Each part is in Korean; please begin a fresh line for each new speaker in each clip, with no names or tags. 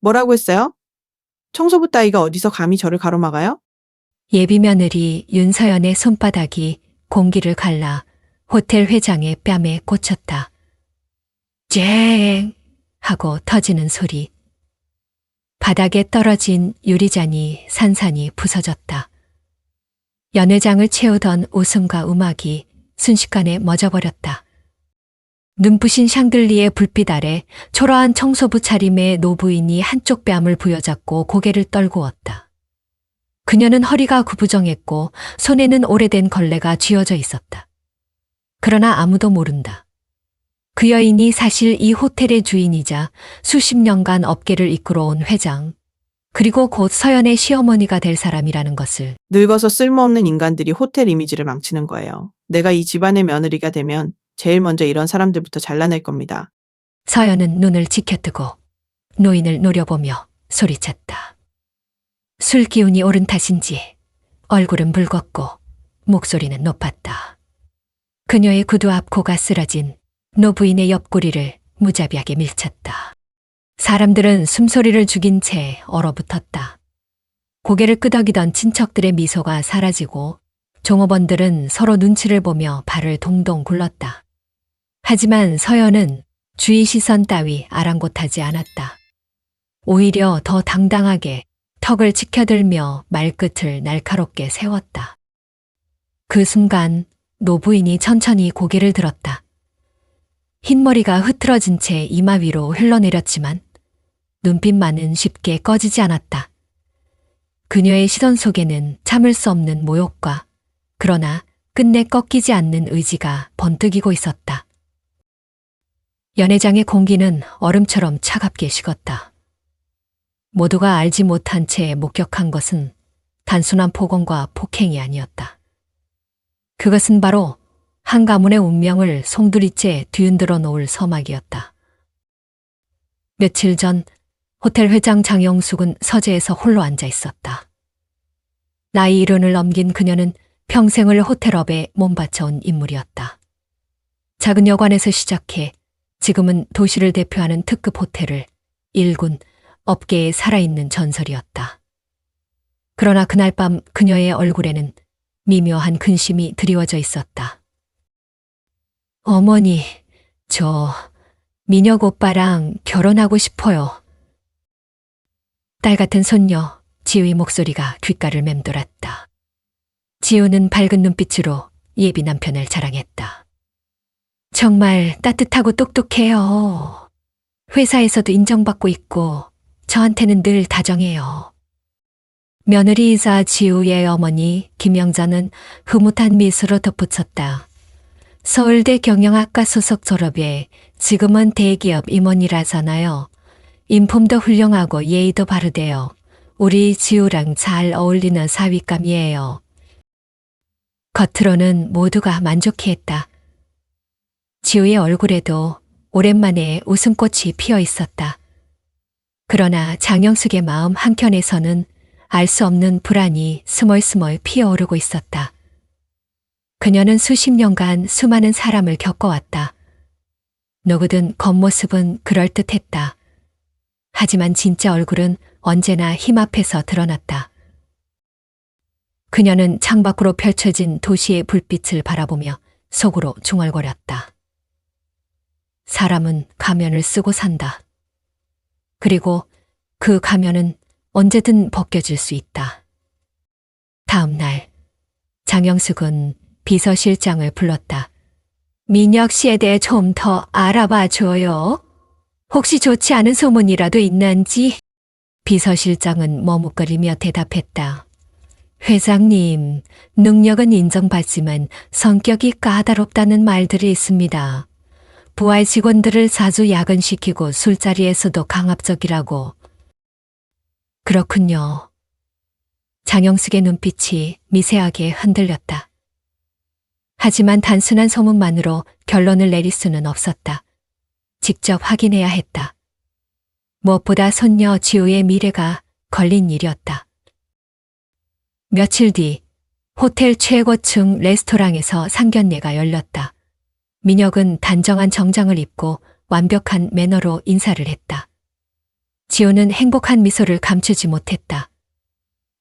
뭐라고 했어요? 청소부 따위가 어디서 감히 저를 가로막아요?
예비 며느리 윤서연의 손바닥이 공기를 갈라 호텔 회장의 뺨에 꽂혔다. 쨍! 하고 터지는 소리. 바닥에 떨어진 유리잔이 산산이 부서졌다. 연회장을 채우던 웃음과 음악이 순식간에 멎어버렸다. 눈부신 샹들리에 불빛 아래 초라한 청소부 차림의 노부인이 한쪽 뺨을 부여잡고 고개를 떨구었다. 그녀는 허리가 구부정했고 손에는 오래된 걸레가 쥐어져 있었다. 그러나 아무도 모른다. 그 여인이 사실 이 호텔의 주인이자 수십 년간 업계를 이끌어온 회장, 그리고 곧 서연의 시어머니가 될 사람이라는 것을.
늙어서 쓸모없는 인간들이 호텔 이미지를 망치는 거예요. 내가 이 집안의 며느리가 되면 제일 먼저 이런 사람들부터 잘라낼 겁니다.
서연은 눈을 지켜뜨고 노인을 노려보며 소리쳤다. 술 기운이 오른 탓인지 얼굴은 붉었고 목소리는 높았다. 그녀의 구두 앞 코가 쓰러진 노부인의 옆구리를 무자비하게 밀쳤다. 사람들은 숨소리를 죽인 채 얼어붙었다. 고개를 끄덕이던 친척들의 미소가 사라지고 종업원들은 서로 눈치를 보며 발을 동동 굴렀다. 하지만 서연은 주의 시선 따위 아랑곳하지 않았다. 오히려 더 당당하게 턱을 치켜들며 말끝을 날카롭게 세웠다. 그 순간 노부인이 천천히 고개를 들었다. 흰머리가 흐트러진 채 이마 위로 흘러내렸지만 눈빛만은 쉽게 꺼지지 않았다. 그녀의 시선 속에는 참을 수 없는 모욕과 그러나 끝내 꺾이지 않는 의지가 번뜩이고 있었다. 연회장의 공기는 얼음처럼 차갑게 식었다. 모두가 알지 못한 채 목격한 것은 단순한 폭언과 폭행이 아니었다. 그것은 바로 한 가문의 운명을 송두리째 뒤흔들어 놓을 서막이었다. 며칠 전 호텔 회장 장영숙은 서재에서 홀로 앉아 있었다. 나이 70을 넘긴 그녀는 평생을 호텔업에 몸바쳐온 인물이었다. 작은 여관에서 시작해 지금은 도시를 대표하는 특급 호텔을 일군 업계에 살아있는 전설이었다. 그러나 그날 밤 그녀의 얼굴에는 미묘한 근심이 드리워져 있었다. 어머니, 저 민혁 오빠랑 결혼하고 싶어요. 딸 같은 손녀 지우의 목소리가 귓가를 맴돌았다. 지우는 밝은 눈빛으로 예비 남편을 자랑했다. 정말 따뜻하고 똑똑해요. 회사에서도 인정받고 있고 저한테는 늘 다정해요. 며느리이자 지우의 어머니 김영자는 흐뭇한 미소로 덧붙였다. 서울대 경영학과 소속 졸업에 지금은 대기업 임원이라잖아요. 인품도 훌륭하고 예의도 바르대요. 우리 지우랑 잘 어울리는 사윗감이에요. 겉으로는 모두가 만족해했다. 지우의 얼굴에도 오랜만에 웃음꽃이 피어 있었다. 그러나 장영숙의 마음 한켠에서는 알 수 없는 불안이 스멀스멀 피어오르고 있었다. 그녀는 수십 년간 수많은 사람을 겪어왔다. 누구든 겉모습은 그럴듯했다. 하지만 진짜 얼굴은 언제나 힘 앞에서 드러났다. 그녀는 창밖으로 펼쳐진 도시의 불빛을 바라보며 속으로 중얼거렸다. 사람은 가면을 쓰고 산다. 그리고 그 가면은 언제든 벗겨질 수 있다. 다음 날 장영숙은 비서실장을 불렀다. 민혁 씨에 대해 좀 더 알아봐 줘요. 혹시 좋지 않은 소문이라도 있는지? 비서실장은 머뭇거리며 대답했다. 회장님, 능력은 인정받지만 성격이 까다롭다는 말들이 있습니다. 부하 직원들을 자주 야근시키고 술자리에서도 강압적이라고. 그렇군요. 장영숙의 눈빛이 미세하게 흔들렸다. 하지만 단순한 소문만으로 결론을 내릴 수는 없었다. 직접 확인해야 했다. 무엇보다 손녀 지우의 미래가 걸린 일이었다. 며칠 뒤 호텔 최고층 레스토랑에서 상견례가 열렸다. 민혁은 단정한 정장을 입고 완벽한 매너로 인사를 했다. 지호는 행복한 미소를 감추지 못했다.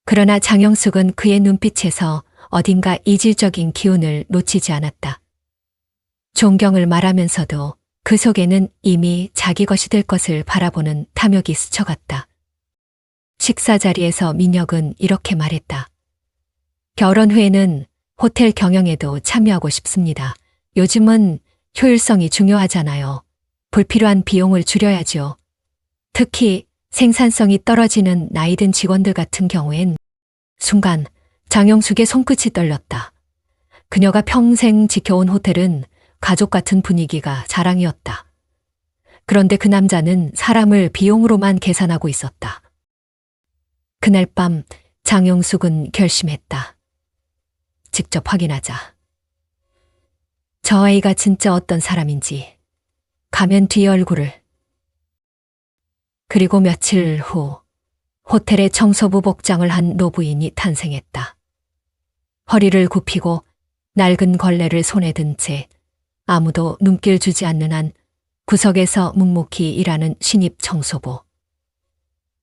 그러나 장영숙은 그의 눈빛에서 어딘가 이질적인 기운을 놓치지 않았다. 존경을 말하면서도 그 속에는 이미 자기 것이 될 것을 바라보는 탐욕이 스쳐갔다. 식사 자리에서 민혁은 이렇게 말했다. 결혼 후에는 호텔 경영에도 참여하고 싶습니다. 요즘은 효율성이 중요하잖아요. 불필요한 비용을 줄여야죠. 특히 생산성이 떨어지는 나이든 직원들 같은 경우엔 순간 장영숙의 손끝이 떨렸다. 그녀가 평생 지켜온 호텔은 가족 같은 분위기가 자랑이었다. 그런데 그 남자는 사람을 비용으로만 계산하고 있었다. 그날 밤 장영숙은 결심했다. 직접 확인하자. 저 아이가 진짜 어떤 사람인지 가면 뒤 얼굴을. 그리고 며칠 후 호텔의 청소부 복장을 한 노부인이 탄생했다. 허리를 굽히고 낡은 걸레를 손에 든 채 아무도 눈길 주지 않는 한 구석에서 묵묵히 일하는 신입 청소부.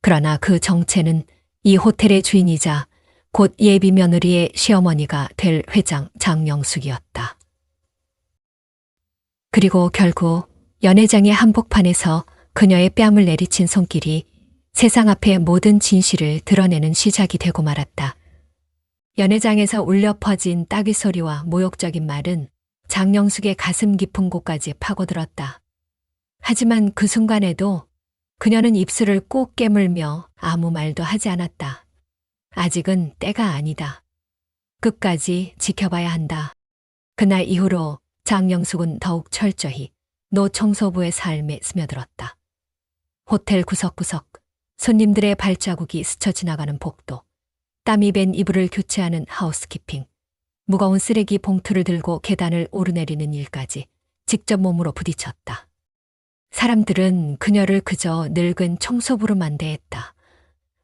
그러나 그 정체는 이 호텔의 주인이자 곧 예비 며느리의 시어머니가 될 회장 장영숙이었다. 그리고 결국 연회장의 한복판에서 그녀의 뺨을 내리친 손길이 세상 앞의 모든 진실을 드러내는 시작이 되고 말았다. 연회장에서 울려 퍼진 따귀 소리와 모욕적인 말은 장영숙의 가슴 깊은 곳까지 파고들었다. 하지만 그 순간에도 그녀는 입술을 꼭 깨물며 아무 말도 하지 않았다. 아직은 때가 아니다. 끝까지 지켜봐야 한다. 그날 이후로 장영숙은 더욱 철저히 노 청소부의 삶에 스며들었다. 호텔 구석구석 손님들의 발자국이 스쳐 지나가는 복도, 땀이 밴 이불을 교체하는 하우스키핑, 무거운 쓰레기 봉투를 들고 계단을 오르내리는 일까지 직접 몸으로 부딪혔다. 사람들은 그녀를 그저 늙은 청소부로만 대했다.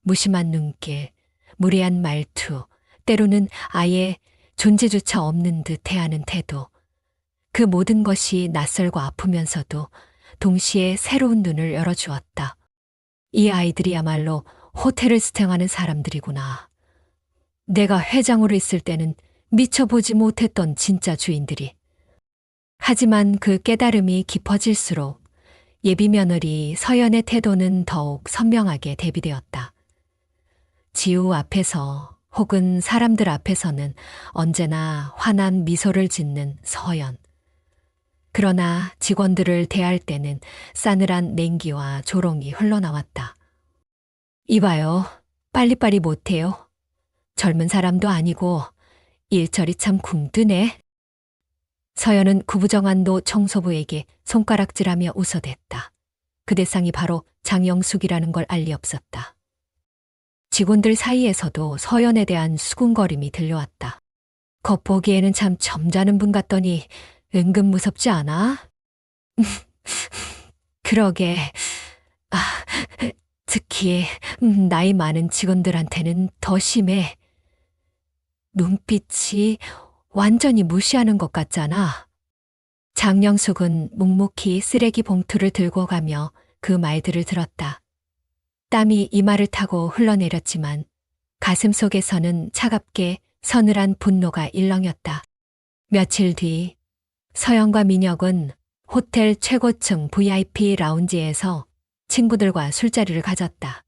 무심한 눈길, 무례한 말투, 때로는 아예 존재조차 없는 듯 대하는 태도. 그 모든 것이 낯설고 아프면서도 동시에 새로운 눈을 열어주었다. 이 아이들이야말로 호텔을 스탱하는 사람들이구나. 내가 회장으로 있을 때는 미처 보지 못했던 진짜 주인들이. 하지만 그 깨달음이 깊어질수록 예비 며느리 서연의 태도는 더욱 선명하게 대비되었다. 지우 앞에서 혹은 사람들 앞에서는 언제나 환한 미소를 짓는 서연. 그러나 직원들을 대할 때는 싸늘한 냉기와 조롱이 흘러나왔다. 이봐요. 빨리빨리 못해요. 젊은 사람도 아니고 일처리 참 궁뜨네. 서연은 구부정한 노 청소부에게 손가락질하며 웃어댔다. 그 대상이 바로 장영숙이라는 걸 알 리 없었다. 직원들 사이에서도 서연에 대한 수군거림이 들려왔다. 겉보기에는 참 점잖은 분 같더니 은근 무섭지 않아? 그러게. 아, 특히 나이 많은 직원들한테는 더 심해. 눈빛이 완전히 무시하는 것 같잖아. 장영숙은 묵묵히 쓰레기 봉투를 들고 가며 그 말들을 들었다. 땀이 이마를 타고 흘러내렸지만 가슴 속에서는 차갑게 서늘한 분노가 일렁였다. 며칠 뒤 서영과 민혁은 호텔 최고층 VIP 라운지에서 친구들과 술자리를 가졌다.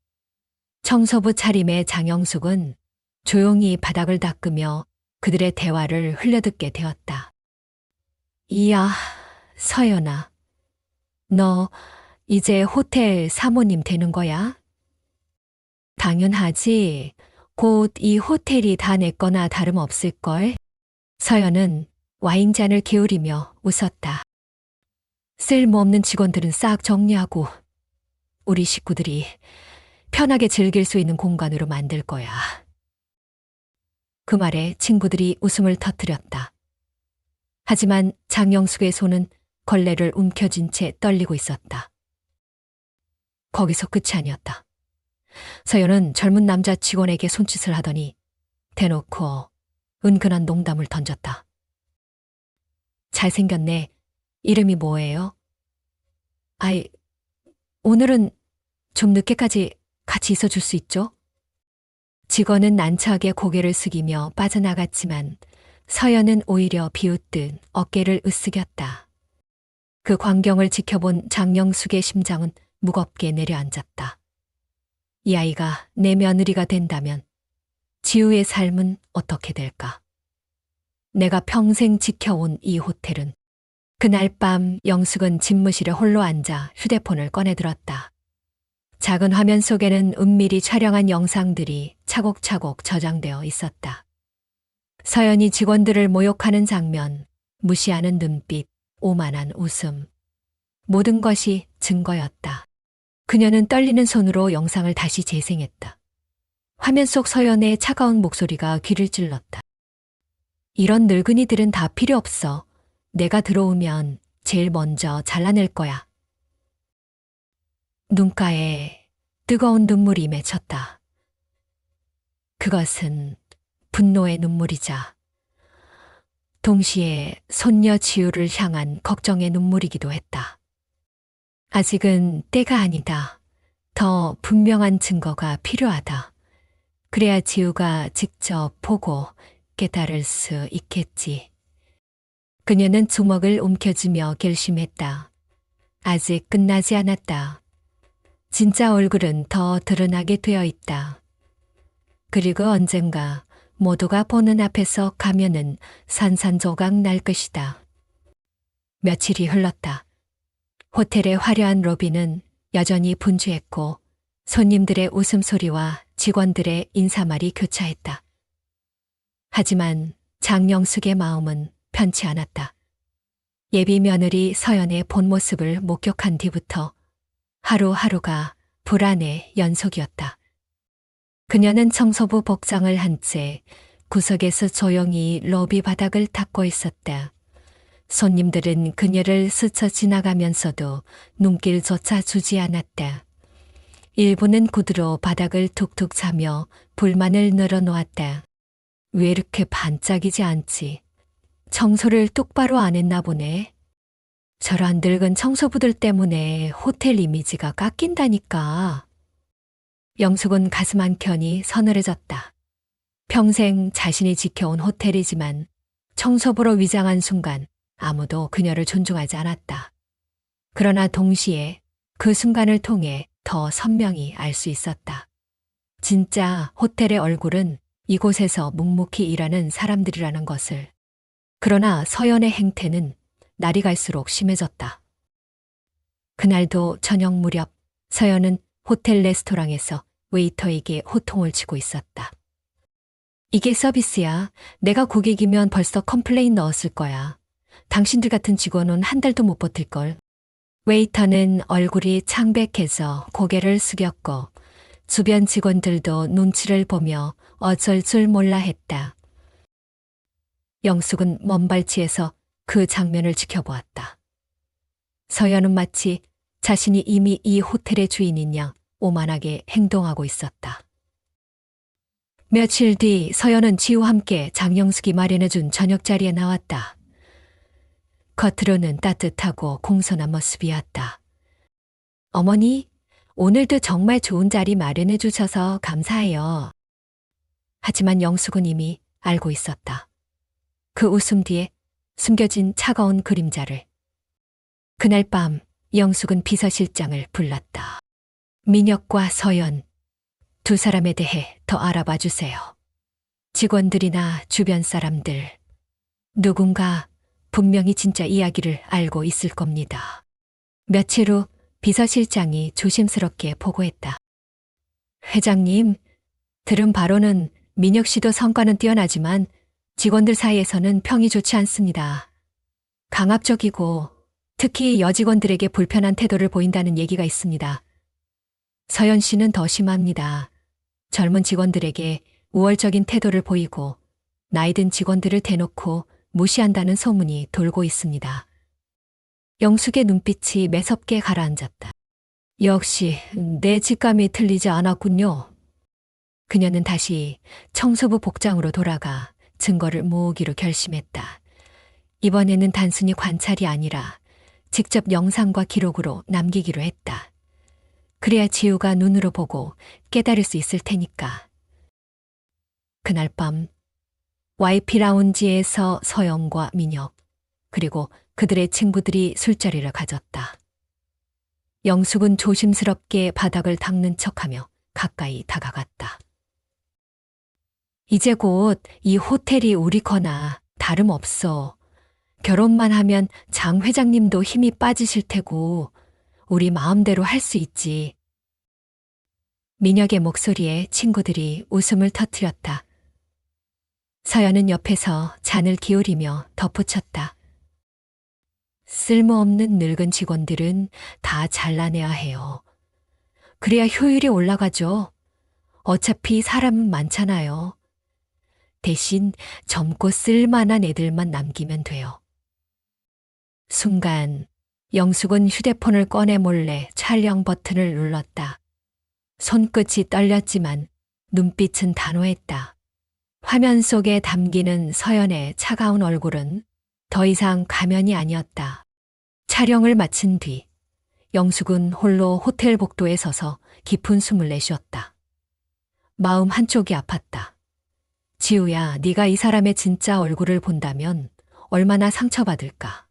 청소부 차림의 장영숙은 조용히 바닥을 닦으며 그들의 대화를 흘려듣게 되었다. 이야, 서연아. 너 이제 호텔 사모님 되는 거야? 당연하지. 곧 이 호텔이 다 내 거나 다름없을걸. 서연은 와인잔을 기울이며 웃었다. 쓸모없는 직원들은 싹 정리하고 우리 식구들이 편하게 즐길 수 있는 공간으로 만들 거야. 그 말에 친구들이 웃음을 터뜨렸다. 하지만 장영숙의 손은 걸레를 움켜쥔 채 떨리고 있었다. 거기서 끝이 아니었다. 서연은 젊은 남자 직원에게 손짓을 하더니 대놓고 은근한 농담을 던졌다. 잘생겼네. 이름이 뭐예요? 아이, 오늘은 좀 늦게까지 같이 있어 줄 수 있죠? 직원은 난처하게 고개를 숙이며 빠져나갔지만 서연은 오히려 비웃듯 어깨를 으쓱였다. 그 광경을 지켜본 장영숙의 심장은 무겁게 내려앉았다. 이 아이가 내 며느리가 된다면 지우의 삶은 어떻게 될까? 내가 평생 지켜온 이 호텔은. 그날 밤 영숙은 집무실에 홀로 앉아 휴대폰을 꺼내들었다. 작은 화면 속에는 은밀히 촬영한 영상들이 차곡차곡 저장되어 있었다. 서연이 직원들을 모욕하는 장면, 무시하는 눈빛, 오만한 웃음. 모든 것이 증거였다. 그녀는 떨리는 손으로 영상을 다시 재생했다. 화면 속 서연의 차가운 목소리가 귀를 찔렀다. 이런 늙은이들은 다 필요 없어. 내가 들어오면 제일 먼저 잘라낼 거야. 눈가에 뜨거운 눈물이 맺혔다. 그것은 분노의 눈물이자 동시에 손녀 지우를 향한 걱정의 눈물이기도 했다. 아직은 때가 아니다. 더 분명한 증거가 필요하다. 그래야 지우가 직접 보고 깨달을 수 있겠지. 그녀는 주먹을 움켜쥐며 결심했다. 아직 끝나지 않았다. 진짜 얼굴은 더 드러나게 되어 있다. 그리고 언젠가 모두가 보는 앞에서 가면은 산산조각 날 것이다. 며칠이 흘렀다. 호텔의 화려한 로비는 여전히 분주했고 손님들의 웃음소리와 직원들의 인사말이 교차했다. 하지만 장영숙의 마음은 편치 않았다. 예비 며느리 서연의 본 모습을 목격한 뒤부터 하루하루가 불안의 연속이었다. 그녀는 청소부 복장을 한 채 구석에서 조용히 로비 바닥을 닦고 있었다. 손님들은 그녀를 스쳐 지나가면서도 눈길조차 주지 않았다. 일부는 구두로 바닥을 툭툭 차며 불만을 늘어놓았다. 왜 이렇게 반짝이지 않지? 청소를 똑바로 안 했나 보네. 저런 늙은 청소부들 때문에 호텔 이미지가 깎인다니까. 영숙은 가슴 한켠이 서늘해졌다. 평생 자신이 지켜온 호텔이지만 청소부로 위장한 순간 아무도 그녀를 존중하지 않았다. 그러나 동시에 그 순간을 통해 더 선명히 알 수 있었다. 진짜 호텔의 얼굴은 이곳에서 묵묵히 일하는 사람들이라는 것을. 그러나 서연의 행태는 날이 갈수록 심해졌다. 그날도 저녁 무렵 서연은 호텔 레스토랑에서 웨이터에게 호통을 치고 있었다. 이게 서비스야. 내가 고객이면 벌써 컴플레인 넣었을 거야. 당신들 같은 직원은 한 달도 못 버틸걸. 웨이터는 얼굴이 창백해서 고개를 숙였고 주변 직원들도 눈치를 보며 어쩔 줄 몰라 했다. 영숙은 먼발치에서 그 장면을 지켜보았다. 서연은 마치 자신이 이미 이 호텔의 주인인 양 오만하게 행동하고 있었다. 며칠 뒤 서연은 지우와 함께 장영숙이 마련해준 저녁 자리에 나왔다. 겉으로는 따뜻하고 공손한 모습이었다. 어머니, 오늘도 정말 좋은 자리 마련해 주셔서 감사해요. 하지만 영숙은 이미 알고 있었다. 그 웃음 뒤에 숨겨진 차가운 그림자를. 그날 밤 영숙은 비서실장을 불렀다. 민혁과 서연, 두 사람에 대해 더 알아봐 주세요. 직원들이나 주변 사람들, 누군가 분명히 진짜 이야기를 알고 있을 겁니다. 며칠 후 비서실장이 조심스럽게 보고했다. 회장님, 들은 바로는 민혁 씨도 성과는 뛰어나지만 직원들 사이에서는 평이 좋지 않습니다. 강압적이고 특히 여직원들에게 불편한 태도를 보인다는 얘기가 있습니다. 서연 씨는 더 심합니다. 젊은 직원들에게 우월적인 태도를 보이고 나이든 직원들을 대놓고 무시한다는 소문이 돌고 있습니다. 영숙의 눈빛이 매섭게 가라앉았다. 역시 내 직감이 틀리지 않았군요. 그녀는 다시 청소부 복장으로 돌아가 증거를 모으기로 결심했다. 이번에는 단순히 관찰이 아니라 직접 영상과 기록으로 남기기로 했다. 그래야 지우가 눈으로 보고 깨달을 수 있을 테니까. 그날 밤 YP 라운지에서 서영과 민혁 그리고 그들의 친구들이 술자리를 가졌다. 영숙은 조심스럽게 바닥을 닦는 척하며 가까이 다가갔다. 이제 곧 이 호텔이 우리 거나 다름없어. 결혼만 하면 장 회장님도 힘이 빠지실 테고 우리 마음대로 할 수 있지. 민혁의 목소리에 친구들이 웃음을 터뜨렸다. 서연은 옆에서 잔을 기울이며 덧붙였다. 쓸모없는 늙은 직원들은 다 잘라내야 해요. 그래야 효율이 올라가죠. 어차피 사람은 많잖아요. 대신 젊고 쓸만한 애들만 남기면 돼요. 순간 영숙은 휴대폰을 꺼내 몰래 촬영 버튼을 눌렀다. 손끝이 떨렸지만 눈빛은 단호했다. 화면 속에 담기는 서연의 차가운 얼굴은 더 이상 가면이 아니었다. 촬영을 마친 뒤 영숙은 홀로 호텔 복도에 서서 깊은 숨을 내쉬었다. 마음 한쪽이 아팠다. 지우야, 네가 이 사람의 진짜 얼굴을 본다면 얼마나 상처받을까.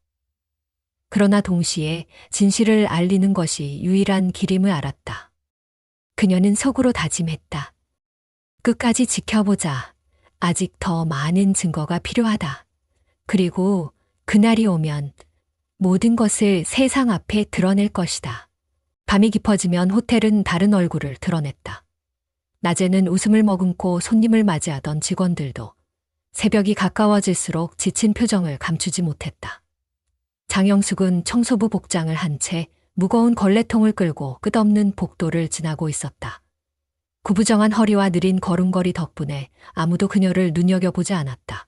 그러나 동시에 진실을 알리는 것이 유일한 길임을 알았다. 그녀는 속으로 다짐했다. 끝까지 지켜보자. 아직 더 많은 증거가 필요하다. 그리고 그날이 오면 모든 것을 세상 앞에 드러낼 것이다. 밤이 깊어지면 호텔은 다른 얼굴을 드러냈다. 낮에는 웃음을 머금고 손님을 맞이하던 직원들도 새벽이 가까워질수록 지친 표정을 감추지 못했다. 장영숙은 청소부 복장을 한 채 무거운 걸레통을 끌고 끝없는 복도를 지나고 있었다. 구부정한 허리와 느린 걸음걸이 덕분에 아무도 그녀를 눈여겨보지 않았다.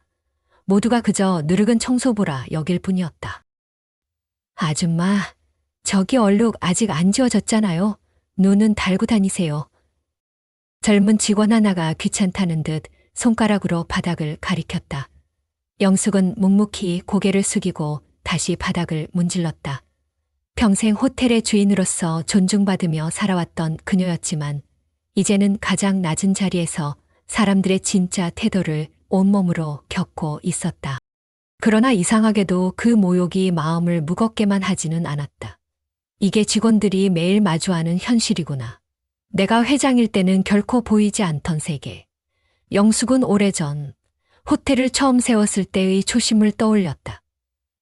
모두가 그저 느르근 청소부라 여길 뿐이었다. 아줌마, 저기 얼룩 아직 안 지워졌잖아요. 눈은 달고 다니세요. 젊은 직원 하나가 귀찮다는 듯 손가락으로 바닥을 가리켰다. 영숙은 묵묵히 고개를 숙이고 다시 바닥을 문질렀다. 평생 호텔의 주인으로서 존중받으며 살아왔던 그녀였지만 이제는 가장 낮은 자리에서 사람들의 진짜 태도를 온몸으로 겪고 있었다. 그러나 이상하게도 그 모욕이 마음을 무겁게만 하지는 않았다. 이게 직원들이 매일 마주하는 현실이구나. 내가 회장일 때는 결코 보이지 않던 세계. 영숙은 오래전 호텔을 처음 세웠을 때의 초심을 떠올렸다.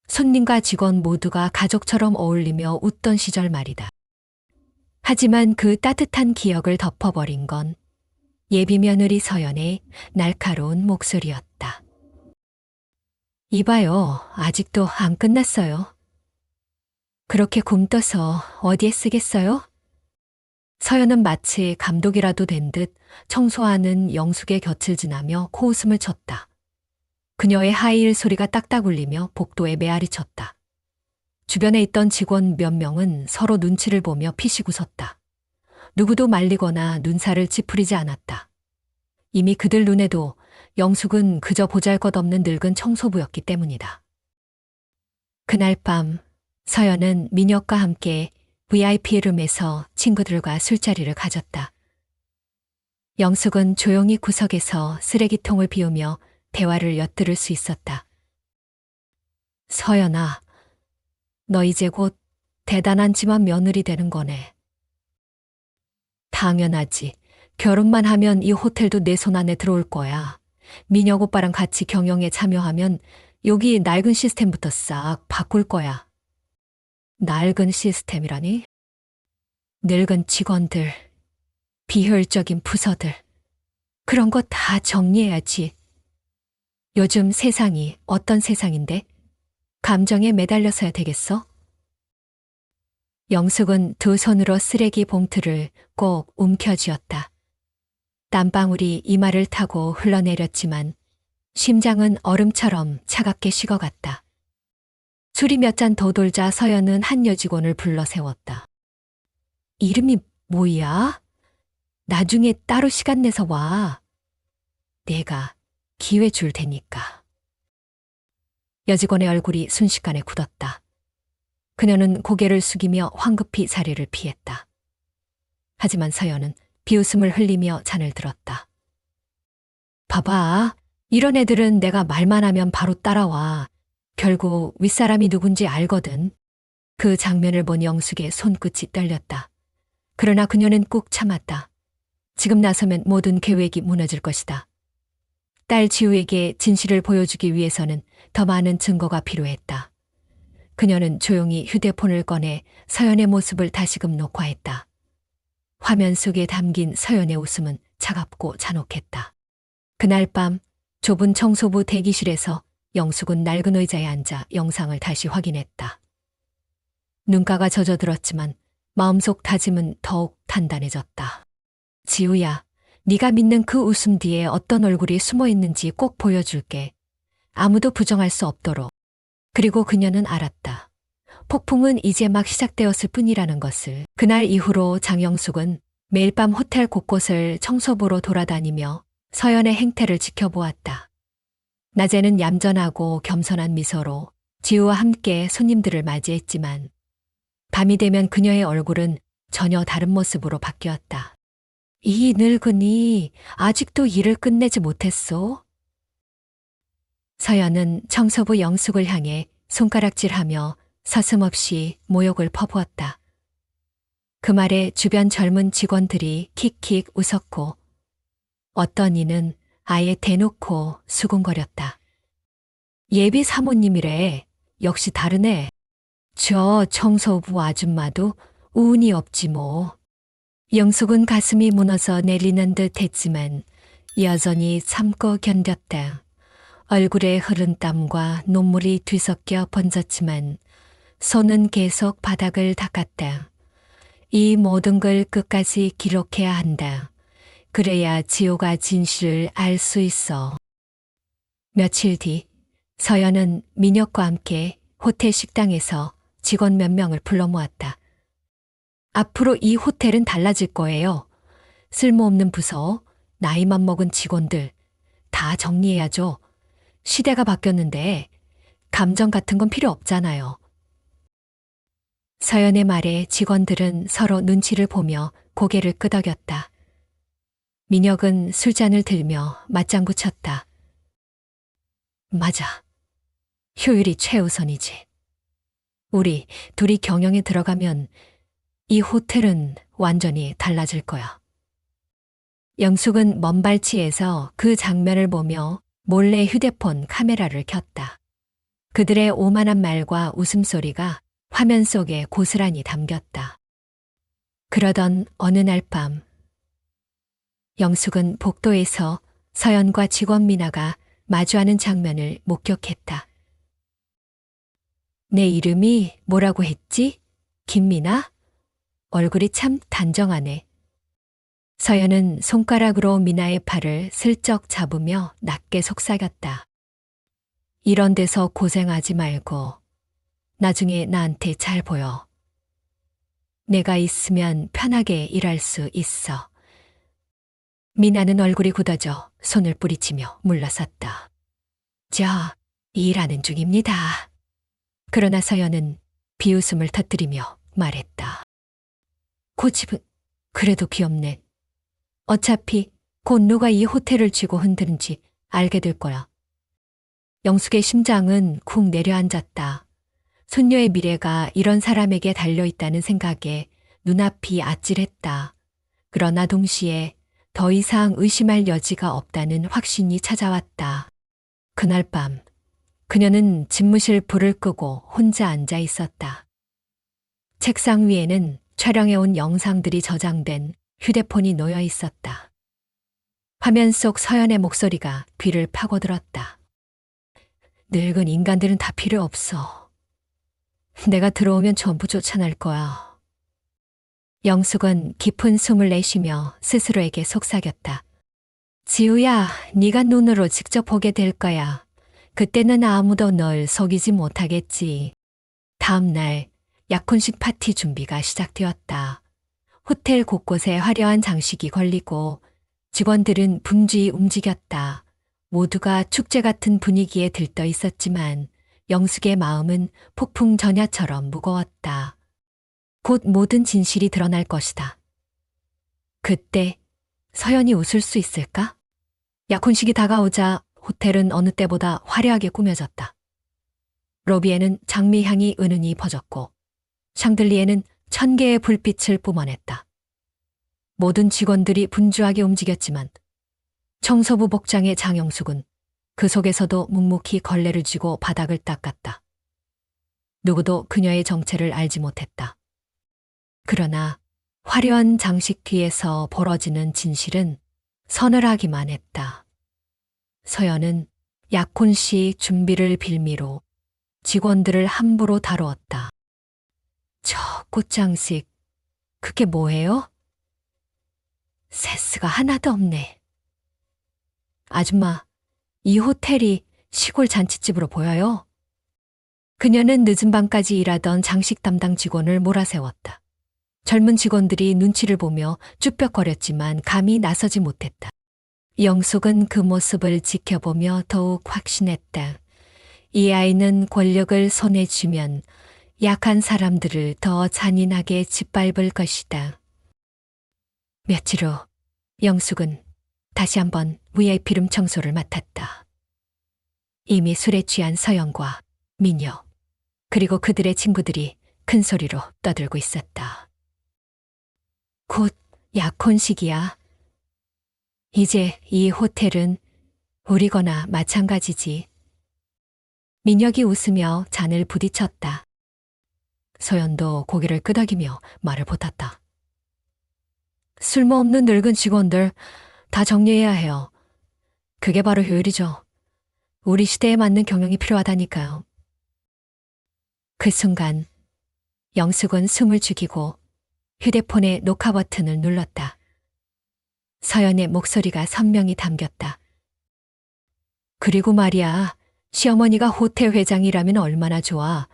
손님과 직원 모두가 가족처럼 어울리며 웃던 시절 말이다. 하지만 그 따뜻한 기억을 덮어버린 건 예비 며느리 서연의 날카로운 목소리였다. 이봐요, 아직도 안 끝났어요. 그렇게 굼떠서 어디에 쓰겠어요? 서연은 마치 감독이라도 된 듯 청소하는 영숙의 곁을 지나며 코웃음을 쳤다. 그녀의 하이힐 소리가 딱딱 울리며 복도에 메아리 쳤다. 주변에 있던 직원 몇 명은 서로 눈치를 보며 피식 웃었다. 누구도 말리거나 눈살을 찌푸리지 않았다. 이미 그들 눈에도 영숙은 그저 보잘것없는 늙은 청소부였기 때문이다. 그날 밤 서연은 민혁과 함께 VIP 룸에서 친구들과 술자리를 가졌다. 영숙은 조용히 구석에서 쓰레기통을 비우며 대화를 엿들을 수 있었다. 서연아, 너 이제 곧 대단한 집안 며느리 되는 거네. 당연하지. 결혼만 하면 이 호텔도 내 손 안에 들어올 거야. 민혁 오빠랑 같이 경영에 참여하면 여기 낡은 시스템부터 싹 바꿀 거야. 낡은 시스템이라니? 늙은 직원들, 비효율적인 부서들, 그런 거 다 정리해야지. 요즘 세상이 어떤 세상인데? 감정에 매달려서야 되겠어? 영숙은 두 손으로 쓰레기 봉투를 꼭 움켜쥐었다. 땀방울이 이마를 타고 흘러내렸지만 심장은 얼음처럼 차갑게 식어갔다. 술이 몇 잔 더 돌자 서연은 한 여직원을 불러 세웠다. 이름이 뭐야? 나중에 따로 시간 내서 와. 내가 기회 줄 테니까. 여직원의 얼굴이 순식간에 굳었다. 그녀는 고개를 숙이며 황급히 자리를 피했다. 하지만 서연은 비웃음을 흘리며 잔을 들었다. 봐봐. 이런 애들은 내가 말만 하면 바로 따라와. 결국 윗사람이 누군지 알거든. 그 장면을 본 영숙의 손끝이 떨렸다. 그러나 그녀는 꾹 참았다. 지금 나서면 모든 계획이 무너질 것이다. 딸 지우에게 진실을 보여주기 위해서는 더 많은 증거가 필요했다. 그녀는 조용히 휴대폰을 꺼내 서연의 모습을 다시금 녹화했다. 화면 속에 담긴 서연의 웃음은 차갑고 잔혹했다. 그날 밤 좁은 청소부 대기실에서 영숙은 낡은 의자에 앉아 영상을 다시 확인했다. 눈가가 젖어들었지만 마음속 다짐은 더욱 단단해졌다. 지우야, 네가 믿는 그 웃음 뒤에 어떤 얼굴이 숨어 있는지 꼭 보여줄게. 아무도 부정할 수 없도록. 그리고 그녀는 알았다. 폭풍은 이제 막 시작되었을 뿐이라는 것을. 그날 이후로 장영숙은 매일 밤 호텔 곳곳을 청소부로 돌아다니며 서연의 행태를 지켜보았다. 낮에는 얌전하고 겸손한 미소로 지우와 함께 손님들을 맞이했지만 밤이 되면 그녀의 얼굴은 전혀 다른 모습으로 바뀌었다. 이 늙은이 아직도 일을 끝내지 못했소? 서연은 청소부 영숙을 향해 손가락질하며 서슴없이 모욕을 퍼부었다. 그 말에 주변 젊은 직원들이 킥킥 웃었고 어떤 이는 아예 대놓고 수군거렸다. 예비 사모님이래. 역시 다르네. 저 청소부 아줌마도 운이 없지 뭐. 영숙은 가슴이 무너져 내리는 듯 했지만 여전히 참고 견뎠다. 얼굴에 흐른 땀과 눈물이 뒤섞여 번졌지만 손은 계속 바닥을 닦았다. 이 모든 걸 끝까지 기록해야 한다. 그래야 지호가 진실을 알 수 있어. 며칠 뒤 서연은 민혁과 함께 호텔 식당에서 직원 몇 명을 불러 모았다. 앞으로 이 호텔은 달라질 거예요. 쓸모없는 부서, 나이만 먹은 직원들 다 정리해야죠. 시대가 바뀌었는데 감정 같은 건 필요 없잖아요. 서연의 말에 직원들은 서로 눈치를 보며 고개를 끄덕였다. 민혁은 술잔을 들며 맞장구 쳤다. 맞아. 효율이 최우선이지. 우리 둘이 경영에 들어가면 이 호텔은 완전히 달라질 거야. 영숙은 먼 발치에서 그 장면을 보며 몰래 휴대폰 카메라를 켰다. 그들의 오만한 말과 웃음소리가 화면 속에 고스란히 담겼다. 그러던 어느 날 밤, 영숙은 복도에서 서연과 직원 미나가 마주하는 장면을 목격했다. 내 이름이 뭐라고 했지? 김미나? 얼굴이 참 단정하네. 서연은 손가락으로 미나의 팔을 슬쩍 잡으며 낮게 속삭였다. 이런 데서 고생하지 말고 나중에 나한테 잘 보여. 내가 있으면 편하게 일할 수 있어. 미나는 얼굴이 굳어져 손을 뿌리치며 물러섰다. 저 일하는 중입니다. 그러나 서연은 비웃음을 터뜨리며 말했다. 고집은 그래도 귀엽네. 어차피 곧 누가 이 호텔을 쥐고 흔드는지 알게 될 거야. 영숙의 심장은 쿵 내려앉았다. 손녀의 미래가 이런 사람에게 달려있다는 생각에 눈앞이 아찔했다. 그러나 동시에 더 이상 의심할 여지가 없다는 확신이 찾아왔다. 그날 밤 그녀는 집무실 불을 끄고 혼자 앉아 있었다. 책상 위에는 촬영해온 영상들이 저장된 휴대폰이 놓여 있었다. 화면 속 서연의 목소리가 귀를 파고들었다. 늙은 인간들은 다 필요 없어. 내가 들어오면 전부 쫓아날 거야. 영숙은 깊은 숨을 내쉬며 스스로에게 속삭였다. 지우야, 네가 눈으로 직접 보게 될 거야. 그때는 아무도 널 속이지 못하겠지. 다음 날 약혼식 파티 준비가 시작되었다. 호텔 곳곳에 화려한 장식이 걸리고 직원들은 분주히 움직였다. 모두가 축제 같은 분위기에 들떠 있었지만 영숙의 마음은 폭풍 전야처럼 무거웠다. 곧 모든 진실이 드러날 것이다. 그때 서연이 웃을 수 있을까? 약혼식이 다가오자 호텔은 어느 때보다 화려하게 꾸며졌다. 로비에는 장미향이 은은히 퍼졌고 샹들리에는 1000개의 불빛을 뿜어냈다. 모든 직원들이 분주하게 움직였지만 청소부 복장의 장영숙은 그 속에서도 묵묵히 걸레를 쥐고 바닥을 닦았다. 누구도 그녀의 정체를 알지 못했다. 그러나 화려한 장식 뒤에서 벌어지는 진실은 서늘하기만 했다. 서연은 약혼식 준비를 빌미로 직원들을 함부로 다루었다. 저 꽃장식, 그게 뭐예요? 센스가 하나도 없네. 아줌마, 이 호텔이 시골 잔치집으로 보여요? 그녀는 늦은 밤까지 일하던 장식 담당 직원을 몰아세웠다. 젊은 직원들이 눈치를 보며 쭈뼛거렸지만 감히 나서지 못했다. 영숙은 그 모습을 지켜보며 더욱 확신했다. 이 아이는 권력을 손에 쥐면 약한 사람들을 더 잔인하게 짓밟을 것이다. 며칠 후 영숙은 다시 한번 VIP룸 청소를 맡았다. 이미 술에 취한 서영과 민혁, 그리고 그들의 친구들이 큰 소리로 떠들고 있었다. 곧 약혼식이야. 이제 이 호텔은 우리거나 마찬가지지. 민혁이 웃으며 잔을 부딪혔다. 서연도 고개를 끄덕이며 말을 보탰다. 쓸모없는 늙은 직원들 다 정리해야 해요. 그게 바로 효율이죠. 우리 시대에 맞는 경영이 필요하다니까요. 그 순간 영숙은 숨을 죽이고 휴대폰의 녹화 버튼을 눌렀다. 서연의 목소리가 선명히 담겼다. 그리고 말이야, 시어머니가 호텔 회장이라면 얼마나 좋아.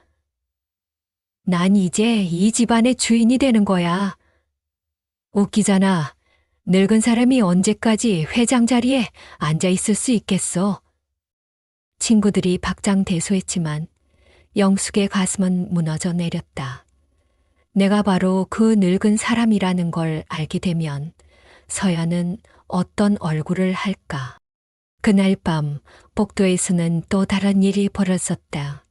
난 이제 이 집안의 주인이 되는 거야. 웃기잖아. 늙은 사람이 언제까지 회장 자리에 앉아 있을 수 있겠어. 친구들이 박장대소했지만 영숙의 가슴은 무너져 내렸다. 내가 바로 그 늙은 사람이라는 걸 알게 되면 서연은 어떤 얼굴을 할까. 그날 밤 복도에서는 또 다른 일이 벌어졌다.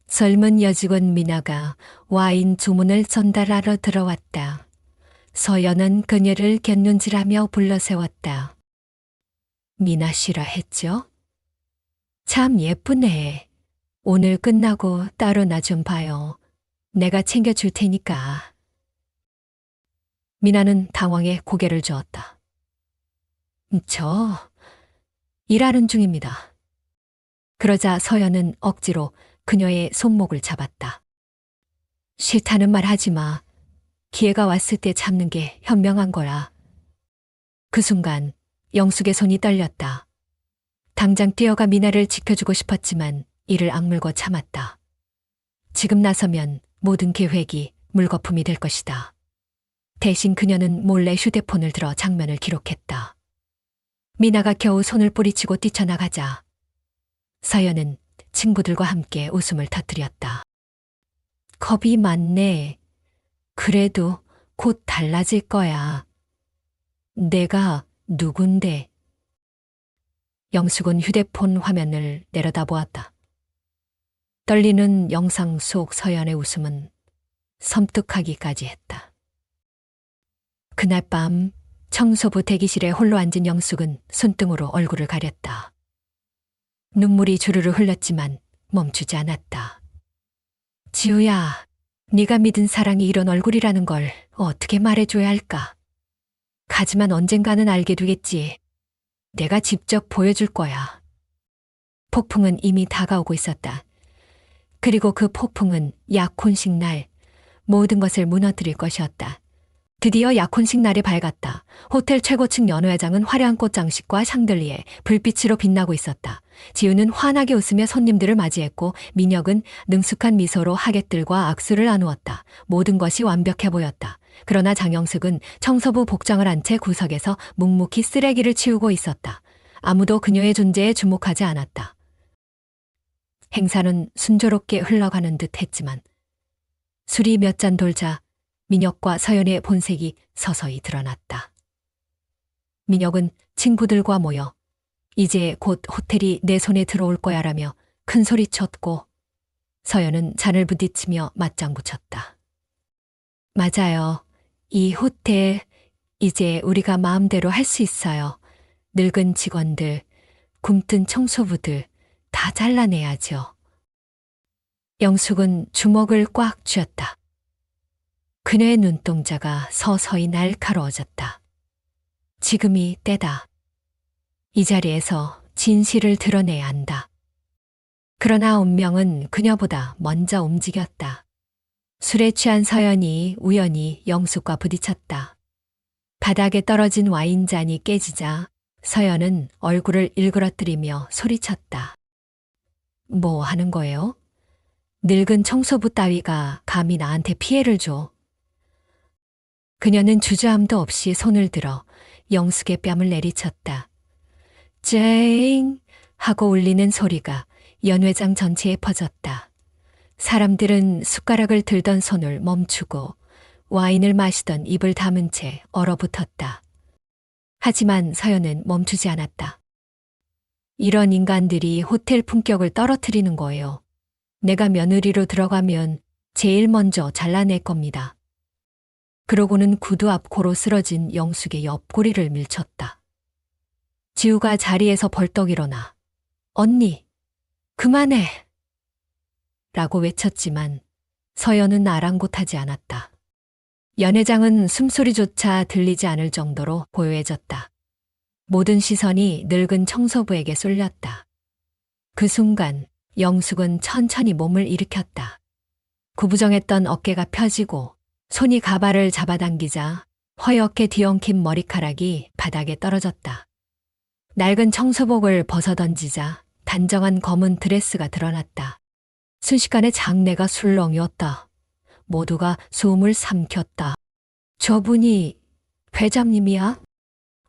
젊은 여직원 미나가 와인 주문을 전달하러 들어왔다. 서연은 그녀를 곁눈질하며 불러세웠다. 미나 씨라 했죠? 참 예쁘네. 오늘 끝나고 따로 나 좀 봐요. 내가 챙겨줄 테니까. 미나는 당황해 고개를 저었다. 저 일하는 중입니다. 그러자 서연은 억지로 그녀의 손목을 잡았다. 싫다는 말 하지 마. 기회가 왔을 때 잡는 게 현명한 거라. 그 순간 영숙의 손이 떨렸다. 당장 뛰어가 미나를 지켜주고 싶었지만 이를 악물고 참았다. 지금 나서면 모든 계획이 물거품이 될 것이다. 대신 그녀는 몰래 휴대폰을 들어 장면을 기록했다. 미나가 겨우 손을 뿌리치고 뛰쳐나가자 서연은 친구들과 함께 웃음을 터뜨렸다. 겁이 많네. 그래도 곧 달라질 거야. 내가 누군데? 영숙은 휴대폰 화면을 내려다보았다. 떨리는 영상 속 서연의 웃음은 섬뜩하기까지 했다. 그날 밤 청소부 대기실에 홀로 앉은 영숙은 손등으로 얼굴을 가렸다. 눈물이 주르르 흘렀지만 멈추지 않았다. 지우야, 네가 믿은 사랑이 이런 얼굴이라는 걸 어떻게 말해줘야 할까? 하지만 언젠가는 알게 되겠지. 내가 직접 보여줄 거야. 폭풍은 이미 다가오고 있었다. 그리고 그 폭풍은 약혼식 날 모든 것을 무너뜨릴 것이었다. 드디어 약혼식 날이 밝았다. 호텔 최고층 연회장은 화려한 꽃장식과 샹들리에 불빛으로 빛나고 있었다. 지우는 환하게 웃으며 손님들을 맞이했고 민혁은 능숙한 미소로 하객들과 악수를 나누었다. 모든 것이 완벽해 보였다. 그러나 장영숙은 청소부 복장을 한 채 구석에서 묵묵히 쓰레기를 치우고 있었다. 아무도 그녀의 존재에 주목하지 않았다. 행사는 순조롭게 흘러가는 듯 했지만 술이 몇 잔 돌자 민혁과 서연의 본색이 서서히 드러났다. 민혁은 친구들과 모여 이제 곧 호텔이 내 손에 들어올 거야라며 큰 소리 쳤고 서연은 잔을 부딪히며 맞장 붙였다. 맞아요. 이 호텔 이제 우리가 마음대로 할 수 있어요. 늙은 직원들, 굼뜬 청소부들 다 잘라내야죠. 영숙은 주먹을 꽉 쥐었다. 그녀의 눈동자가 서서히 날카로워졌다. 지금이 때다. 이 자리에서 진실을 드러내야 한다. 그러나 운명은 그녀보다 먼저 움직였다. 술에 취한 서연이 우연히 영숙과 부딪혔다. 바닥에 떨어진 와인잔이 깨지자 서연은 얼굴을 일그러뜨리며 소리쳤다. 뭐 하는 거예요? 늙은 청소부 따위가 감히 나한테 피해를 줘. 그녀는 주저함도 없이 손을 들어 영숙의 뺨을 내리쳤다. 쨍 하고 울리는 소리가 연회장 전체에 퍼졌다. 사람들은 숟가락을 들던 손을 멈추고 와인을 마시던 입을 다문 채 얼어붙었다. 하지만 서연은 멈추지 않았다. 이런 인간들이 호텔 품격을 떨어뜨리는 거예요. 내가 며느리로 들어가면 제일 먼저 잘라낼 겁니다. 그러고는 구두 앞 고로 쓰러진 영숙의 옆구리를 밀쳤다. 지우가 자리에서 벌떡 일어나 언니, 그만해! 라고 외쳤지만 서연은 아랑곳하지 않았다. 연회장은 숨소리조차 들리지 않을 정도로 고요해졌다. 모든 시선이 늙은 청소부에게 쏠렸다. 그 순간 영숙은 천천히 몸을 일으켰다. 구부정했던 어깨가 펴지고 손이 가발을 잡아당기자 허옇게 뒤엉킨 머리카락이 바닥에 떨어졌다. 낡은 청소복을 벗어던지자 단정한 검은 드레스가 드러났다. 순식간에 장내가 술렁이었다. 모두가 숨을 삼켰다. 저분이 회장님이야?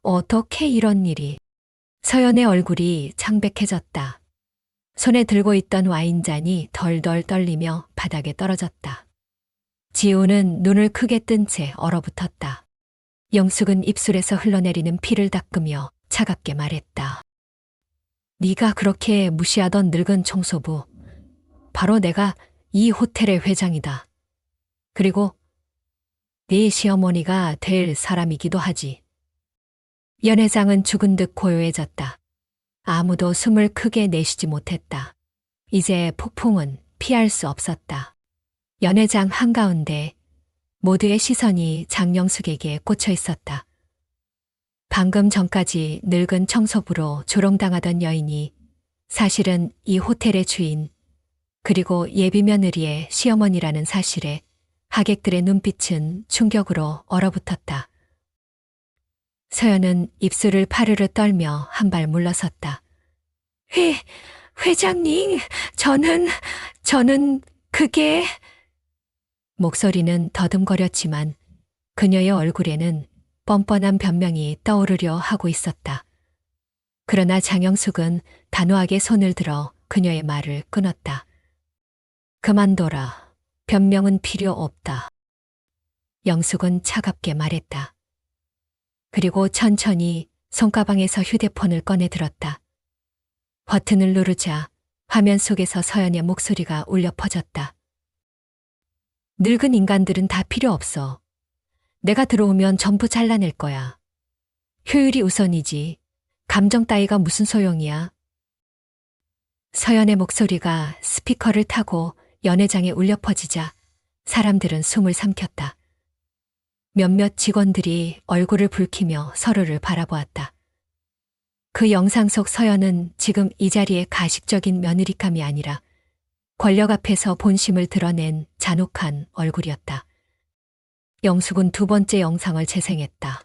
어떻게 이런 일이? 서연의 얼굴이 창백해졌다. 손에 들고 있던 와인잔이 덜덜 떨리며 바닥에 떨어졌다. 지우는 눈을 크게 뜬 채 얼어붙었다. 영숙은 입술에서 흘러내리는 피를 닦으며 차갑게 말했다. 네가 그렇게 무시하던 늙은 청소부, 바로 내가 이 호텔의 회장이다. 그리고 네 시어머니가 될 사람이기도 하지. 연회장은 죽은 듯 고요해졌다. 아무도 숨을 크게 내쉬지 못했다. 이제 폭풍은 피할 수 없었다. 연회장 한가운데 모두의 시선이 장영숙에게 꽂혀 있었다. 방금 전까지 늙은 청소부로 조롱당하던 여인이 사실은 이 호텔의 주인, 그리고 예비 며느리의 시어머니라는 사실에 하객들의 눈빛은 충격으로 얼어붙었다. 서연은 입술을 파르르 떨며 한 발 물러섰다. 회장님, 저는 그게... 목소리는 더듬거렸지만 그녀의 얼굴에는 뻔뻔한 변명이 떠오르려 하고 있었다. 그러나 장영숙은 단호하게 손을 들어 그녀의 말을 끊었다. 그만둬라. 변명은 필요 없다. 영숙은 차갑게 말했다. 그리고 천천히 손가방에서 휴대폰을 꺼내 들었다. 버튼을 누르자 화면 속에서 서연의 목소리가 울려 퍼졌다. 늙은 인간들은 다 필요 없어. 내가 들어오면 전부 잘라낼 거야. 효율이 우선이지. 감정 따위가 무슨 소용이야. 서연의 목소리가 스피커를 타고 연회장에 울려 퍼지자 사람들은 숨을 삼켰다. 몇몇 직원들이 얼굴을 붉히며 서로를 바라보았다. 그 영상 속 서연은 지금 이 자리에 가식적인 며느리감이 아니라 권력 앞에서 본심을 드러낸 잔혹한 얼굴이었다. 영숙은 두 번째 영상을 재생했다.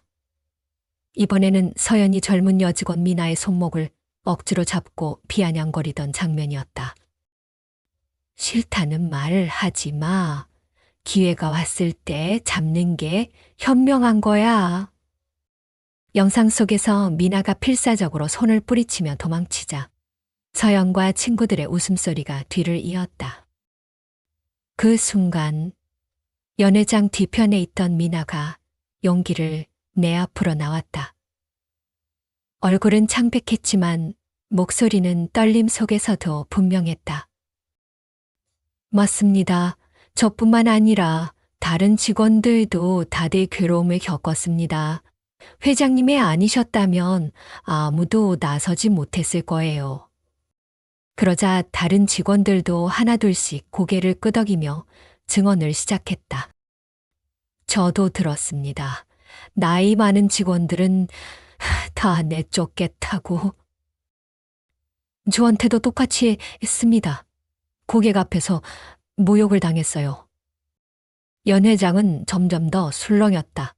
이번에는 서연이 젊은 여직원 미나의 손목을 억지로 잡고 비아냥거리던 장면이었다. 싫다는 말을 하지 마. 기회가 왔을 때 잡는 게 현명한 거야. 영상 속에서 미나가 필사적으로 손을 뿌리치며 도망치자 서연과 친구들의 웃음소리가 뒤를 이었다. 그 순간 연회장 뒤편에 있던 미나가 용기를 내 앞으로 나왔다. 얼굴은 창백했지만 목소리는 떨림 속에서도 분명했다. 맞습니다. 저뿐만 아니라 다른 직원들도 다들 괴로움을 겪었습니다. 회장님이 아니셨다면 아무도 나서지 못했을 거예요. 그러자 다른 직원들도 하나둘씩 고개를 끄덕이며 증언을 시작했다. 저도 들었습니다. 나이 많은 직원들은 다 내쫓겠다고. 저한테도 똑같이 했습니다. 고객 앞에서 모욕을 당했어요. 연 회장은 점점 더 술렁였다.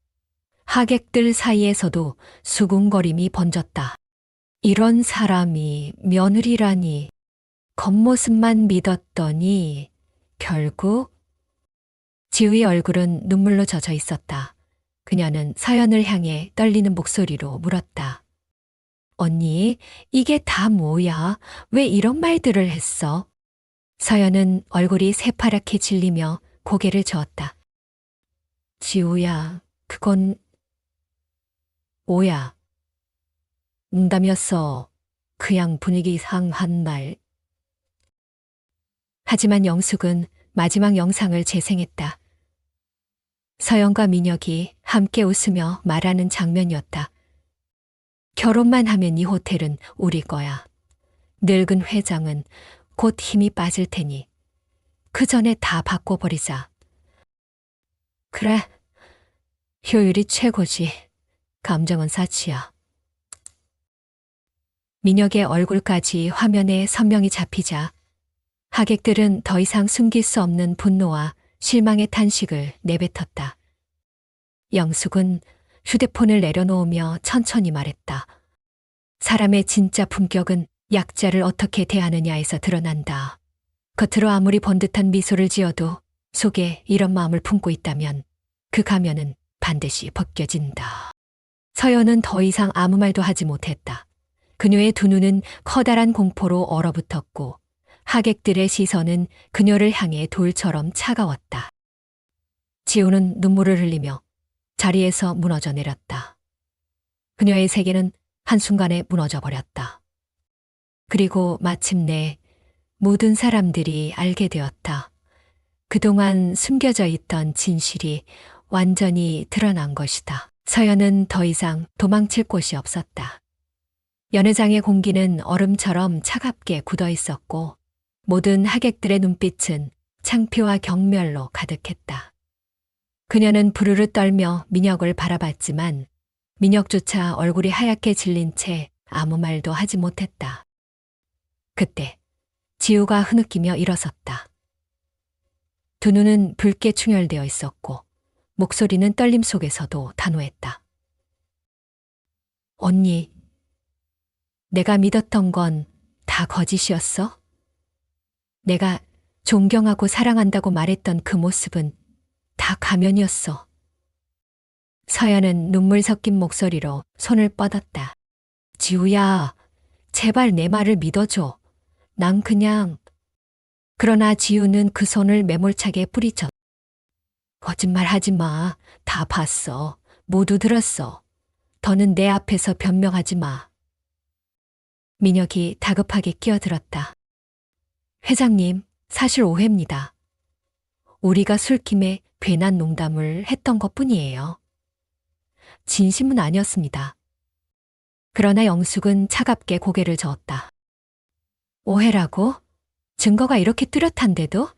하객들 사이에서도 수군거림이 번졌다. 이런 사람이 며느리라니. 겉모습만 믿었더니 결국 지우의 얼굴은 눈물로 젖어 있었다. 그녀는 서연을 향해 떨리는 목소리로 물었다. 언니, 이게 다 뭐야? 왜 이런 말들을 했어? 서연은 얼굴이 새파랗게 질리며 고개를 저었다. 지우야, 그건 뭐야? 농담이었어. 그냥 분위기 상한 말. 하지만 영숙은 마지막 영상을 재생했다. 서연과 민혁이 함께 웃으며 말하는 장면이었다. 결혼만 하면 이 호텔은 우리 거야. 늙은 회장은 곧 힘이 빠질 테니 그 전에 다 바꿔버리자. 그래, 효율이 최고지. 감정은 사치야. 민혁의 얼굴까지 화면에 선명히 잡히자 하객들은 더 이상 숨길 수 없는 분노와 실망의 탄식을 내뱉었다. 영숙은 휴대폰을 내려놓으며 천천히 말했다. 사람의 진짜 품격은 약자를 어떻게 대하느냐에서 드러난다. 겉으로 아무리 번듯한 미소를 지어도 속에 이런 마음을 품고 있다면 그 가면은 반드시 벗겨진다. 서연은 더 이상 아무 말도 하지 못했다. 그녀의 두 눈은 커다란 공포로 얼어붙었고 하객들의 시선은 그녀를 향해 돌처럼 차가웠다. 지우는 눈물을 흘리며 자리에서 무너져 내렸다. 그녀의 세계는 한순간에 무너져 버렸다. 그리고 마침내 모든 사람들이 알게 되었다. 그동안 숨겨져 있던 진실이 완전히 드러난 것이다. 서연은 더 이상 도망칠 곳이 없었다. 연회장의 공기는 얼음처럼 차갑게 굳어 있었고 모든 하객들의 눈빛은 창피와 경멸로 가득했다. 그녀는 부르르 떨며 민혁을 바라봤지만 민혁조차 얼굴이 하얗게 질린 채 아무 말도 하지 못했다. 그때 지우가 흐느끼며 일어섰다. 두 눈은 붉게 충혈되어 있었고 목소리는 떨림 속에서도 단호했다. 언니, 내가 믿었던 건 다 거짓이었어? 내가 존경하고 사랑한다고 말했던 그 모습은 다 가면이었어. 서연은 눈물 섞인 목소리로 손을 뻗었다. 지우야, 제발 내 말을 믿어줘. 난 그냥... 그러나 지우는 그 손을 매몰차게 뿌리쳤다. 거짓말하지 마. 다 봤어. 모두 들었어. 더는 내 앞에서 변명하지 마. 민혁이 다급하게 끼어들었다. 회장님, 사실 오해입니다. 우리가 술김에 괜한 농담을 했던 것뿐이에요. 진심은 아니었습니다. 그러나 영숙은 차갑게 고개를 저었다. 오해라고? 증거가 이렇게 뚜렷한데도?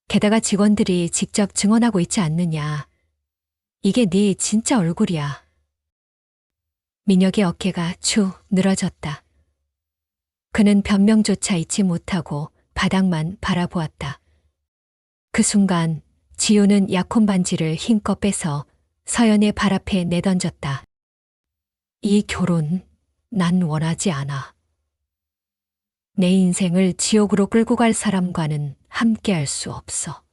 게다가 직원들이 직접 증언하고 있지 않느냐. 이게 네 진짜 얼굴이야. 민혁의 어깨가 축 늘어졌다. 그는 변명조차 잊지 못하고 바닥만 바라보았다. 그 순간 지우는 약혼 반지를 힘껏 빼서 서연의 발 앞에 내던졌다. 이 결혼 난 원하지 않아. 내 인생을 지옥으로 끌고 갈 사람과는 함께할 수 없어.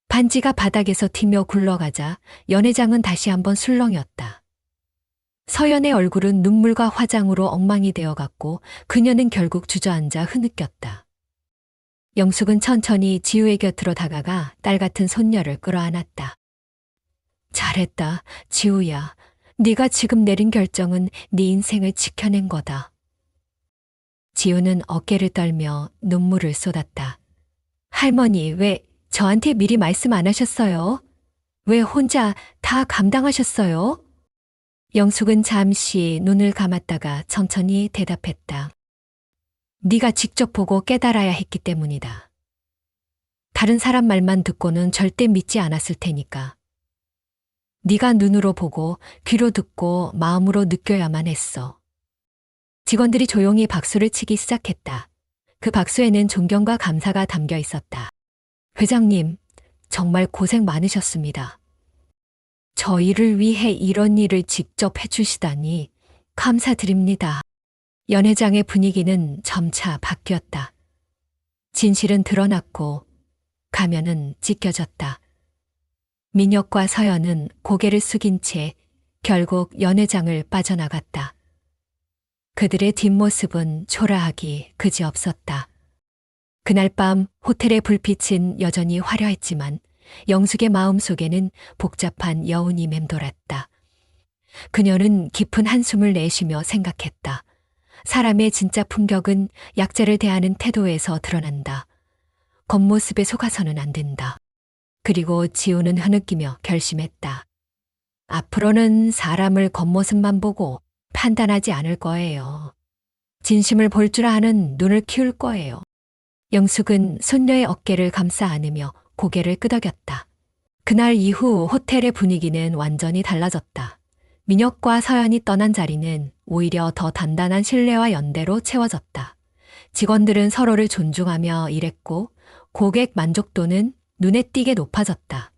반지가 바닥에서 튀며 굴러가자 연회장은 다시 한번 술렁였다. 서연의 얼굴은 눈물과 화장으로 엉망이 되어갔고 그녀는 결국 주저앉아 흐느꼈다. 영숙은 천천히 지우의 곁으로 다가가 딸 같은 손녀를 끌어안았다. 잘했다, 지우야. 네가 지금 내린 결정은 네 인생을 지켜낸 거다. 지우는 어깨를 떨며 눈물을 쏟았다. 할머니, 왜 저한테 미리 말씀 안 하셨어요? 왜 혼자 다 감당하셨어요? 영숙은 잠시 눈을 감았다가 천천히 대답했다. 네가 직접 보고 깨달아야 했기 때문이다. 다른 사람 말만 듣고는 절대 믿지 않았을 테니까. 네가 눈으로 보고 귀로 듣고 마음으로 느껴야만 했어. 직원들이 조용히 박수를 치기 시작했다. 그 박수에는 존경과 감사가 담겨 있었다. 회장님, 정말 고생 많으셨습니다. 저희를 위해 이런 일을 직접 해주시다니 감사드립니다. 연회장의 분위기는 점차 바뀌었다. 진실은 드러났고 가면은 찢겨졌다. 민혁과 서연은 고개를 숙인 채 결국 연회장을 빠져나갔다. 그들의 뒷모습은 초라하기 그지없었다. 그날 밤 호텔의 불빛은 여전히 화려했지만 영숙의 마음속에는 복잡한 여운이 맴돌았다. 그녀는 깊은 한숨을 내쉬며 생각했다. 사람의 진짜 품격은 약자를 대하는 태도에서 드러난다. 겉모습에 속아서는 안 된다. 그리고 지우는 흐느끼며 결심했다. 앞으로는 사람을 겉모습만 보고 판단하지 않을 거예요. 진심을 볼 줄 아는 눈을 키울 거예요. 영숙은 손녀의 어깨를 감싸 안으며 고개를 끄덕였다. 그날 이후 호텔의 분위기는 완전히 달라졌다. 민혁과 서연이 떠난 자리는 오히려 더 단단한 신뢰와 연대로 채워졌다. 직원들은 서로를 존중하며 일했고 고객 만족도는 눈에 띄게 높아졌다.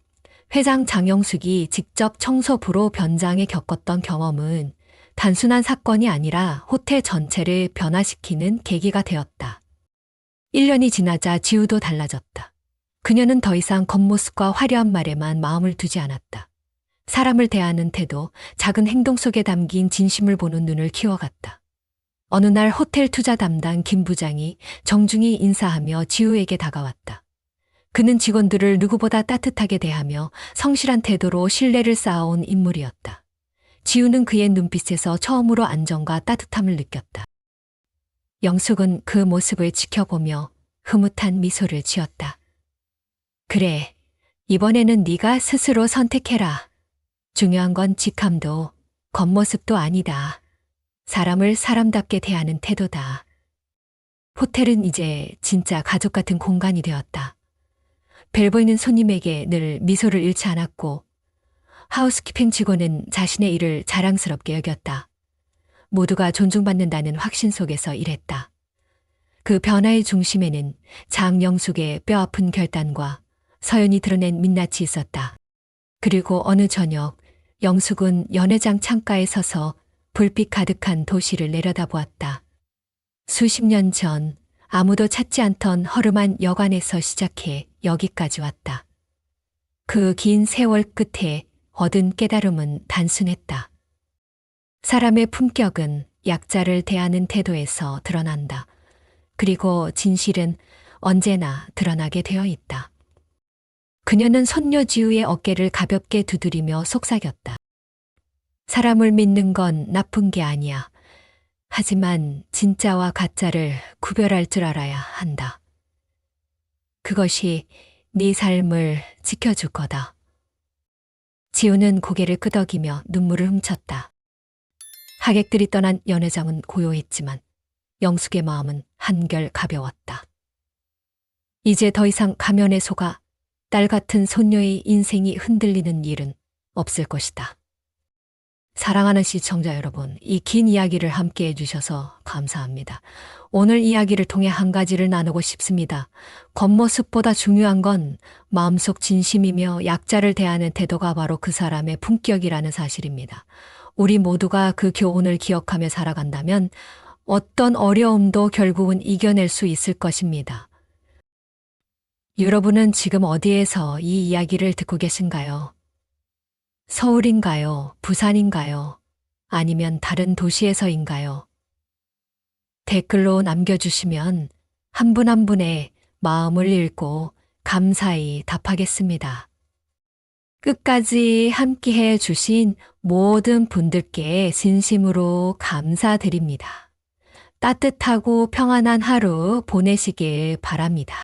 회장 장영숙이 직접 청소부로 변장에 겪었던 경험은 단순한 사건이 아니라 호텔 전체를 변화시키는 계기가 되었다. 1년이 지나자 지우도 달라졌다. 그녀는 더 이상 겉모습과 화려한 말에만 마음을 두지 않았다. 사람을 대하는 태도, 작은 행동 속에 담긴 진심을 보는 눈을 키워갔다. 어느 날 호텔 투자 담당 김 부장이 정중히 인사하며 지우에게 다가왔다. 그는 직원들을 누구보다 따뜻하게 대하며 성실한 태도로 신뢰를 쌓아온 인물이었다. 지우는 그의 눈빛에서 처음으로 안정과 따뜻함을 느꼈다. 영숙은 그 모습을 지켜보며 흐뭇한 미소를 지었다. 그래, 이번에는 네가 스스로 선택해라. 중요한 건 직함도 겉모습도 아니다. 사람을 사람답게 대하는 태도다. 호텔은 이제 진짜 가족 같은 공간이 되었다. 벨 보이는 손님에게 늘 미소를 잃지 않았고 하우스키핑 직원은 자신의 일을 자랑스럽게 여겼다. 모두가 존중받는다는 확신 속에서 일했다. 그 변화의 중심에는 장영숙의 뼈아픈 결단과 서연이 드러낸 민낯이 있었다. 그리고 어느 저녁 영숙은 연회장 창가에 서서 불빛 가득한 도시를 내려다보았다. 수십 년 전 아무도 찾지 않던 허름한 여관에서 시작해 여기까지 왔다. 그 긴 세월 끝에 얻은 깨달음은 단순했다. 사람의 품격은 약자를 대하는 태도에서 드러난다. 그리고 진실은 언제나 드러나게 되어 있다. 그녀는 손녀 지우의 어깨를 가볍게 두드리며 속삭였다. 사람을 믿는 건 나쁜 게 아니야. 하지만 진짜와 가짜를 구별할 줄 알아야 한다. 그것이 네 삶을 지켜줄 거다. 지우는 고개를 끄덕이며 눈물을 훔쳤다. 하객들이 떠난 연회장은 고요했지만 영숙의 마음은 한결 가벼웠다. 이제 더 이상 가면에 속아 딸 같은 손녀의 인생이 흔들리는 일은 없을 것이다. 사랑하는 시청자 여러분, 이 긴 이야기를 함께 해주셔서 감사합니다. 오늘 이야기를 통해 한 가지를 나누고 싶습니다. 겉모습보다 중요한 건 마음속 진심이며 약자를 대하는 태도가 바로 그 사람의 품격이라는 사실입니다. 우리 모두가 그 교훈을 기억하며 살아간다면 어떤 어려움도 결국은 이겨낼 수 있을 것입니다. 여러분은 지금 어디에서 이 이야기를 듣고 계신가요? 서울인가요? 부산인가요? 아니면 다른 도시에서인가요? 댓글로 남겨주시면 한 분 한 분의 마음을 읽고 감사히 답하겠습니다. 끝까지 함께해 주신 모든 분들께 진심으로 감사드립니다. 따뜻하고 평안한 하루 보내시길 바랍니다.